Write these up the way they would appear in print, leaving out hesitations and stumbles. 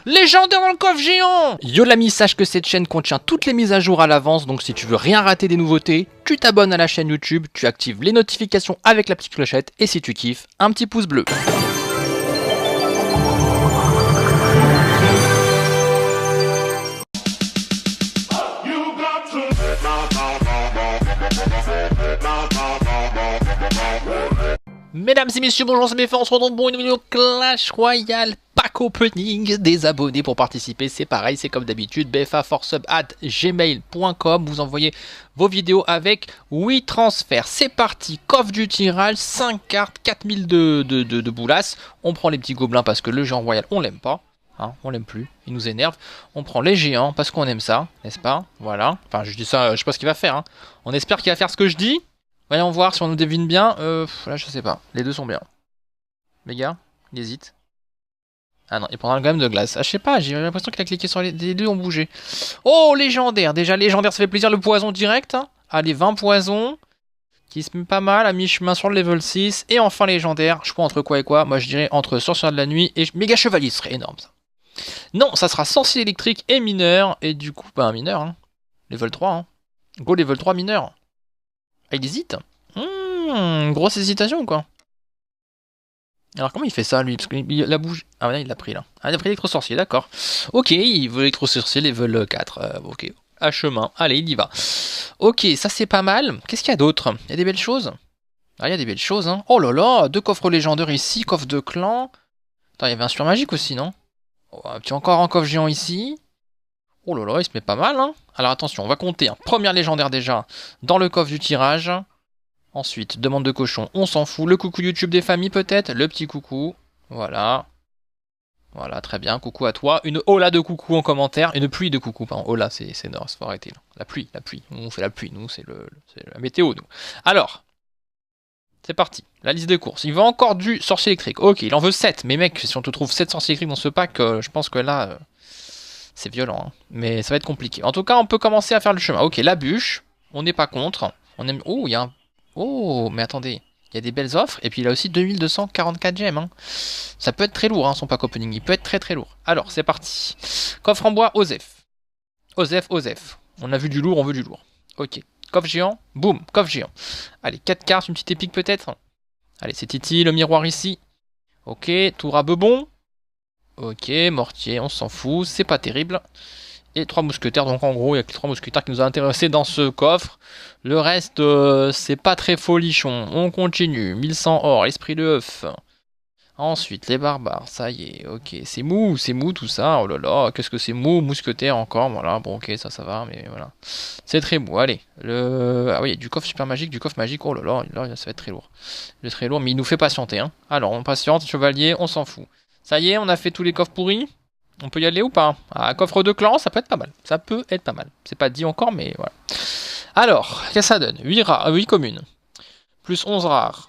Légendaire dans le coffre géant. Yo l'ami, sache que cette chaîne contient toutes les mises à jour à l'avance, donc si tu veux rien rater des nouveautés, tu t'abonnes à la chaîne YouTube, tu actives les notifications avec la petite clochette, et si tu kiffes, un petit pouce bleu. Mesdames et messieurs, bonjour, c'est BFA, on se retrouve pour une vidéo Clash Royale pack opening des abonnés. Pour participer, c'est pareil, c'est comme d'habitude, bfa4sub@gmail.com. Vous envoyez vos vidéos avec 8 transferts. C'est parti, coffre du tirage, 5 cartes, 4000 de boulasses. On prend les petits gobelins parce que le géant royal, on l'aime pas. Hein, on l'aime plus, il nous énerve. On prend les géants parce qu'on aime ça, n'est-ce pas? Voilà, enfin je dis ça, je sais pas ce qu'il va faire. Hein. On espère qu'il va faire ce que je dis. Voyons voir si on nous devine bien. Là, je sais pas. Les deux sont bien. Les gars, il hésite. Ah non, il prendra le golem de glace. Ah, je sais pas, j'ai l'impression qu'il a cliqué sur les deux ont bougé. Oh, légendaire. Déjà, légendaire, ça fait plaisir. Le poison direct. Hein. Allez, 20 poisons. Qui se met pas mal à mi-chemin sur le level 6. Et enfin, légendaire. Je crois entre quoi et quoi? Moi, je dirais entre sorcière de la nuit et méga chevalier. Ce serait énorme, ça. Non, ça sera sorcier électrique et mineur. Et du coup, bah, un mineur. Hein. Level 3. Hein. Go, level 3, mineur. Ah, il hésite. Grosse hésitation ou quoi? Alors comment il fait ça lui? Parce qu'il la bouge. Ah ouais, il l'a pris là. Ah, il a pris électro-sorcier, d'accord. Ok, il veut électro-sorcier level 4. Ok, à chemin. Allez, il y va. Ok, ça c'est pas mal. Qu'est-ce qu'il y a d'autre? Il y a des belles choses? Ah, il y a des belles choses, hein. Oh là là, 2 coffres légendaires ici, coffre de clan. Attends, il y avait un super magique aussi, non? Oh, encore un coffre géant ici. Oh là là, il se met pas mal, hein. Alors attention, on va compter. Hein. Première légendaire déjà dans le coffre du tirage. Ensuite, demande de cochon, on s'en fout. Le coucou YouTube des familles peut-être. Le petit coucou. Voilà. Voilà, très bien. Coucou à toi. Une hola de coucou en commentaire. Une pluie de coucou, pardon. Hola, c'est non, faut arrêter. Là. La pluie. On fait la pluie. Nous, c'est la météo, nous. Alors, c'est parti. La liste des courses. Il veut encore du sorcier électrique. Ok, il en veut 7. Mais mec, si on te trouve 7 sorciers électriques dans ce pack, je pense que là... c'est violent, hein. Mais ça va être compliqué. En tout cas, on peut commencer à faire le chemin. Ok, la bûche, on n'est pas contre. On aime... Oh, il y a un... Oh, mais attendez, il y a des belles offres. Et puis il a aussi 2244 gemmes. Hein. Ça peut être très lourd, hein, son pack opening. Il peut être très très lourd. Alors, c'est parti. Coffre en bois, Osef. Osef. On a vu du lourd, on veut du lourd. Ok. Coffre géant, boum, coffre géant. Allez, 4 cartes, une petite épique peut-être. Allez, c'est Titi, le miroir ici. Ok, tour à bebon. Ok, mortier, on s'en fout, c'est pas terrible. Et 3 mousquetaires, donc en gros, il y a que les 3 mousquetaires qui nous ont intéressés dans ce coffre. Le reste, c'est pas très folichon. On continue, 1100 or, esprit de œuf. Ensuite, les barbares, ça y est, ok. C'est mou tout ça, oh là là, qu'est-ce que c'est mou, mousquetaire encore, voilà, bon ok, ça va, mais voilà. C'est très mou, allez. Ah oui, du coffre super magique, du coffre magique, oh là là, ça va être très lourd. C'est très lourd, mais il nous fait patienter, hein. Alors, on patiente, chevalier, on s'en fout. Ça y est, on a fait tous les coffres pourris. On peut y aller ou pas? Ah, coffre de clan, ça peut être pas mal. Ça peut être pas mal. C'est pas dit encore, mais voilà. Alors, qu'est-ce que ça donne? 8 rares, 8 communes. Plus 11 rares.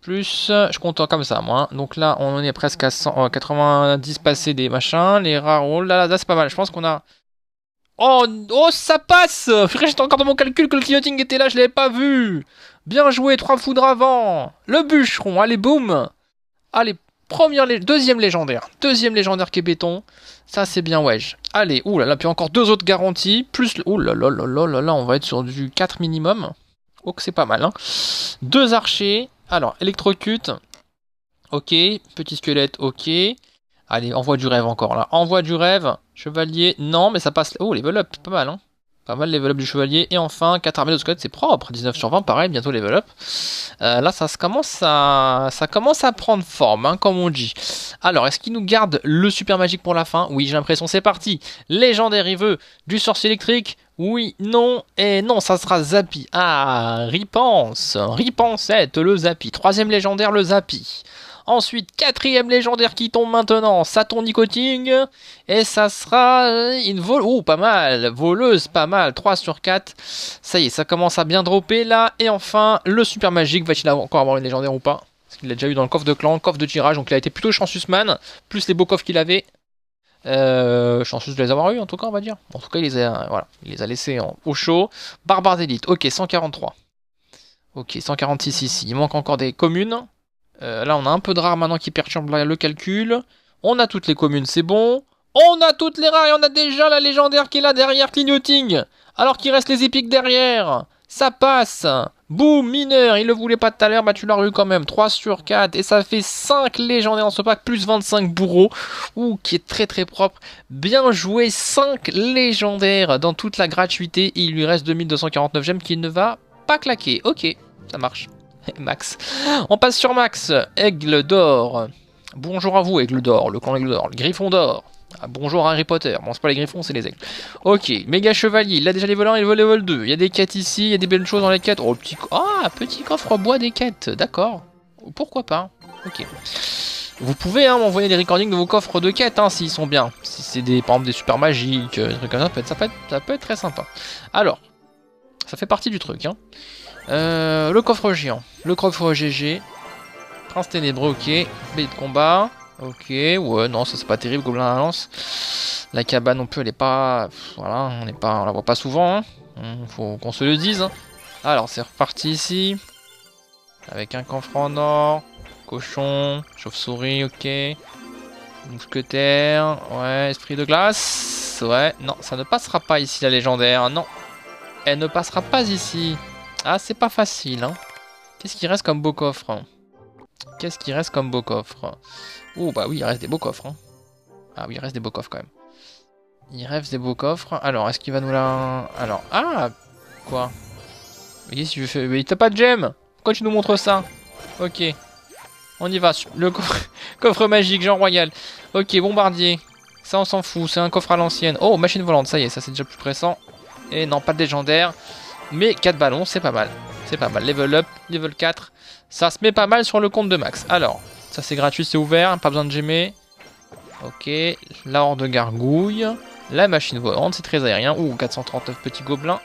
Plus, je compte comme ça, moi. Donc là, on est presque à 90 passés des machins. Les rares, oh là là, c'est pas mal. Je pense qu'on a... Oh, ça passe! J'étais encore dans mon calcul que le clignoting était là, je l'avais pas vu. Bien joué, 3 foudres avant. Le bûcheron, allez, boum. Allez, deuxième légendaire qui est béton. Ça c'est bien wesh. Allez, oulala, puis encore 2 autres garanties. Plus, oulala, on va être sur du 4 minimum. Oh que c'est pas mal, hein. 2 archers. Alors, électrocute. Ok, petit squelette, ok. Allez, envoie du rêve encore là. Envoie du rêve. Chevalier, non, mais ça passe. Oh, level up, pas mal, hein. Pas mal level up du chevalier. Et enfin, 4 armées de squelettes, c'est propre. 19 sur 20, pareil, bientôt level up. Là, ça commence à prendre forme, hein, comme on dit. Alors, est-ce qu'il nous garde le super magique pour la fin? Oui, j'ai l'impression, c'est parti. Légendaire, il veut du sorcier électrique. Oui, non, et non, ça sera Zappy. Ah, Ripensette, le Zappy. 3ème légendaire, le Zappy. Ensuite, 4ème légendaire qui tombe maintenant, Saturn Nicoting. Et ça sera une voleuse. Oh, pas mal. Voleuse, pas mal. 3 sur 4. Ça y est, ça commence à bien dropper là. Et enfin, le super magique. Va-t-il encore avoir une légendaire ou pas? Parce qu'il l'a déjà eu dans le coffre de clan, coffre de tirage. Donc il a été plutôt chanceusman. Plus les beaux coffres qu'il avait. Chanceux de les avoir eu en tout cas, on va dire. En tout cas, il les a laissés au chaud. Barbare d'élite. Ok, 143. Ok, 146 ici. Il manque encore des communes. Là, on a un peu de rare maintenant qui perturbe le calcul. On a toutes les communes, c'est bon. On a toutes les rares et on a déjà la légendaire qui est là derrière clignoting. Alors qu'il reste les épiques derrière. Ça passe. Boum, mineur, il le voulait pas tout à l'heure, bah tu l'as eu quand même. 3 sur 4 et ça fait 5 légendaires dans ce pack, plus 25 bourreaux. Ouh, qui est très très propre. Bien joué, 5 légendaires dans toute la gratuité. Et il lui reste 2249 gemmes qu'il ne va pas claquer. Ok, ça marche. Max. On passe sur Max. Aigle d'or. Bonjour à vous, Aigle d'or, le clan Aigle d'or, le Griffon d'or. Ah, bonjour Harry Potter. Bon, c'est pas les griffons, c'est les aigles. Ok, méga chevalier. Il a déjà les volants et le level 2. Il y a des quêtes ici, il y a des belles choses dans les quêtes. Oh, le petit, petit coffre bois des quêtes. D'accord. Pourquoi pas. Ok. Vous pouvez m'envoyer les recordings de vos coffres de quêtes s'ils sont bien. Si c'est des, par exemple des super magiques, des trucs comme ça, ça peut être très sympa. Alors, ça fait partie du truc. Le coffre géant. Le coffre GG. Prince ténébreux, ok. Baie de combat. Ok, ouais, non, ça c'est pas terrible, gobelin à lance. La cabane non plus, elle est pas... Voilà, on la voit pas souvent, faut qu'on se le dise. Alors, c'est reparti ici. Avec un coffre en or. Cochon, chauve-souris, ok. Mousquetaire, ouais, esprit de glace. Ouais, non, ça ne passera pas ici, la légendaire, non. Elle ne passera pas ici. Ah, c'est pas facile, Qu'est-ce qui reste comme beau coffre? Qu'est-ce qui reste comme beau coffre? Oh bah oui, il reste des beaux coffres. Ah oui, il reste des beaux coffres quand même. Il reste des beaux coffres. Alors, est-ce qu'il va nous la... Alors, quoi? Mais si je fais... Mais t'as pas de gemme. Pourquoi tu nous montres ça? Ok. On y va. Le coffre, coffre magique, genre royal. Ok, bombardier. Ça, on s'en fout. C'est un coffre à l'ancienne. Oh, machine volante. Ça y est, ça c'est déjà plus pressant. Et non, pas de légendaire. Mais 4 ballons, c'est pas mal. C'est pas mal. Level up, level 4. Ça se met pas mal sur le compte de Max. Alors... Ça c'est gratuit, c'est ouvert, pas besoin de gemmer. Ok, la horde de gargouille. La machine volante, c'est très aérien. Ouh, 439 petits gobelins.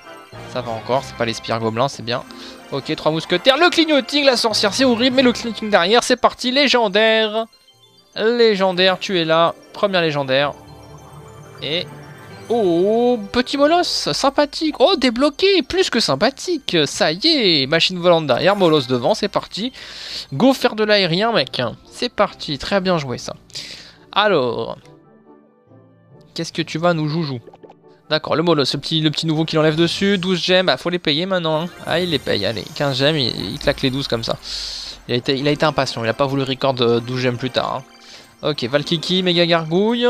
Ça va encore, c'est pas les spires gobelins, c'est bien. Ok, 3 mousquetaires. Le clignoting, la sorcière, c'est horrible, mais le clignoting derrière, c'est parti. Légendaire. Légendaire, tu es là. Première légendaire. Et... Oh, petit molosse, sympathique. Oh, débloqué, plus que sympathique. Ça y est, machine volante derrière, molosse devant, c'est parti. Go faire de l'aérien, mec. C'est parti, très bien joué ça. Alors, qu'est-ce que tu vas nous joujou? D'accord, le molosse, le petit nouveau qui l'enlève dessus. 12 gemmes, bah faut les payer maintenant. Ah, il les paye, allez, 15 gemmes, il claque les 12 comme ça. Il a été impatient, il a pas voulu record 12 gemmes plus tard. Ok, Valkiki, méga gargouille.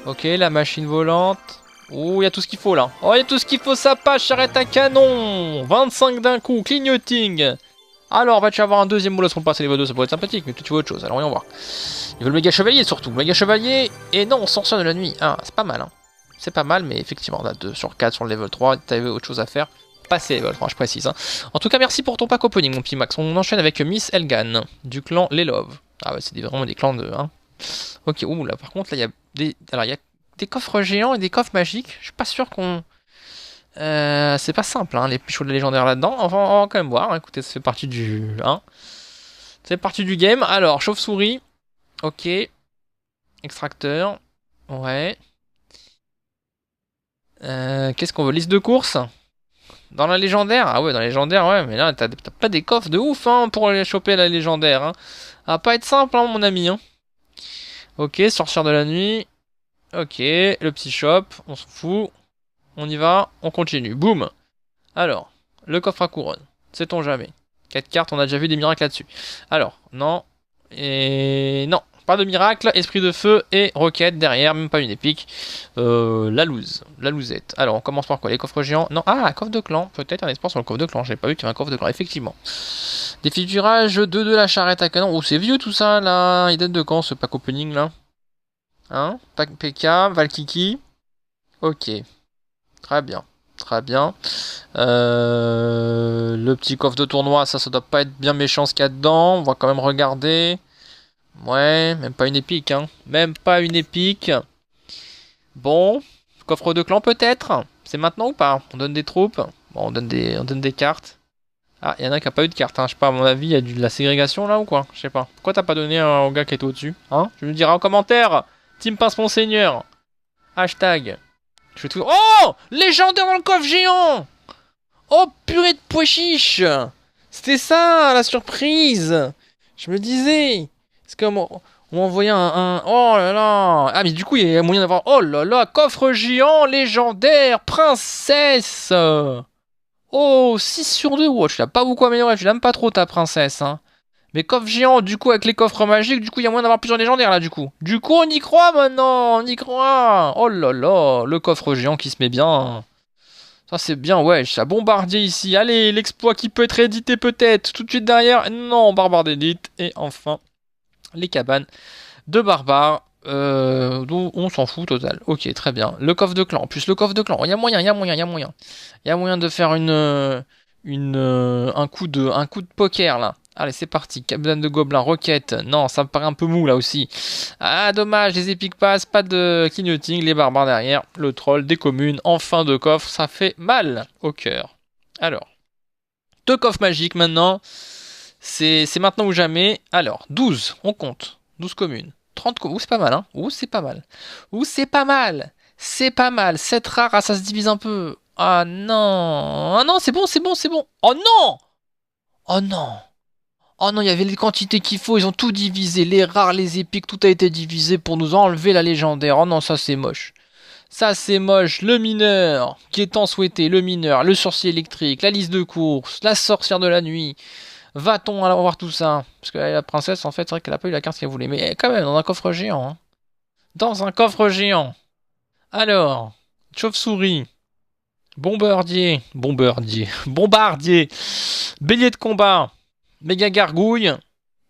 Ok, la machine volante. Oh, il y a tout ce qu'il faut là. Oh, il y a tout ce qu'il faut, ça passe, charrette à canon. 25 d'un coup, clignoting. Alors, vas-tu avoir un deuxième molosse pour passer les V2, ça pourrait être sympathique, mais tu veux autre chose, alors voyons voir. Il veut le méga chevalier surtout, méga chevalier. Et non, sorcière de la nuit. Ah, c'est pas mal, C'est pas mal, mais effectivement, on a 2 sur 4 sur le level 3. T'avais autre chose à faire. Passer level 3, je précise. En tout cas, merci pour ton pack opening, mon petit Max. On enchaîne avec Miss Elgan, du clan Les Love. Ah ouais, c'est vraiment des clans de... Ok, ouh là, par contre, là, il y a des... Alors, il y a des coffres géants et des coffres magiques. Je suis pas sûr qu'on... c'est pas simple, les pichots de légendaires là-dedans. Enfin, on va quand même voir. Écoutez, c'est parti du... C'est parti du game. Alors, chauve-souris. Ok. Extracteur. Ouais. Qu'est-ce qu'on veut? Liste de courses? Dans la légendaire? Ah ouais, dans la légendaire, ouais. Mais là, t'as pas des coffres de ouf, pour aller choper la légendaire, Ça va pas être simple, mon ami, Ok, sorcière de la nuit. Ok, le petit shop, on s'en fout. On y va, on continue. Boum. Alors, le coffre à couronne. Sait-on jamais. 4 cartes, on a déjà vu des miracles là-dessus. Alors, non. Et non, pas de miracle. Esprit de feu et roquette derrière, même pas une épique. La lousette. Alors, on commence par quoi? Les coffres géants? Non, coffre de clan. Peut-être un espoir sur le coffre de clan. J'ai pas vu qu'il y avait un coffre de clan, effectivement. Défigurage 2 de la charrette à canon. Oh, c'est vieux tout ça, là. Il date de quand, ce pack opening, là? Pack PK, Valkiki. Ok. Très bien. Très bien. Le petit coffre de tournoi, ça doit pas être bien méchant ce qu'il y a dedans. On va quand même regarder. Ouais, même pas une épique, Même pas une épique. Bon. Coffre de clan peut-être. C'est maintenant ou pas? On donne des troupes. Bon, on donne des cartes. Ah, il y en a qui a pas eu de carte, Je sais pas, à mon avis, il y a de la ségrégation là ou quoi? Je sais pas. Pourquoi t'as pas donné au gars qui est au-dessus? Tu me diras en commentaire. Team Pince Monseigneur. Hashtag. Je fais tout... Oh! Légendaire dans le coffre géant! Oh, purée de pois chiche! C'était ça, la surprise! Je me disais... C'est comme... Ou envoyer Oh là là. Ah mais du coup il y a moyen d'avoir... Oh là là, coffre géant légendaire, princesse. Oh, 6 sur 2. Oh, tu l'as pas beaucoup amélioré, tu l'aimes pas trop ta princesse. Hein. Mais coffre géant, du coup avec les coffres magiques, du coup il y a moyen d'avoir plusieurs légendaires là du coup. Du coup on y croit maintenant, on y croit. Oh là là, le coffre géant qui se met bien. Ça c'est bien, ouais, ça bombardier ici. Allez, l'exploit qui peut être édité peut-être. Tout de suite derrière, non, barbare d'édite. Et enfin, les cabanes de barbares. Dont on s'en fout total. Ok, très bien. Le coffre de clan. En plus, le coffre de clan. Il y a moyen, il y a moyen, il y a moyen. Il y a moyen de faire un coup de poker là. Allez, c'est parti. Cabane de gobelins, roquette. Non, ça me paraît un peu mou là aussi. Ah, dommage, les épiques passent, pas de clignoting, les barbares derrière. Le troll des communes, en fin de coffre, ça fait mal au cœur. Alors, 2 coffres magiques maintenant. C'est maintenant ou jamais. Alors, 12, on compte. 12 communes. 30 communes. Ouh, c'est pas mal, hein. Ouh, c'est pas mal. Ouh, c'est pas mal. C'est pas mal. 7 rares, ah, ça se divise un peu. Ah non. Ah non, c'est bon, c'est bon, c'est bon. Oh non. Oh non. Oh non, il y avait les quantités qu'il faut. Ils ont tout divisé. Les rares, les épiques, tout a été divisé pour nous enlever la légendaire. Oh non, ça c'est moche. Ça c'est moche. Le mineur, qui est tant souhaité. Le mineur, le sorcier électrique, la liste de courses, la sorcière de la nuit. Va-t-on alors voir tout ça? Parce que la princesse, en fait, c'est vrai qu'elle a pas eu la carte qu'elle voulait. Mais quand même, dans un coffre géant. Hein. Dans un coffre géant. Alors, chauve-souris. Bombardier. Bélier de combat. Méga gargouille.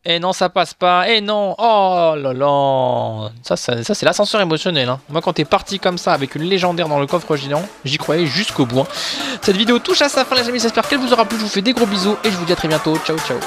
Et non, ça passe pas. Et non. Oh là là. Ça c'est l'ascenseur émotionnel. Hein. Moi, quand t'es parti comme ça avec une légendaire dans le coffre géant, j'y croyais jusqu'au bout. Hein. Cette vidéo touche à sa fin, les amis. J'espère qu'elle vous aura plu. Je vous fais des gros bisous et je vous dis à très bientôt. Ciao, ciao.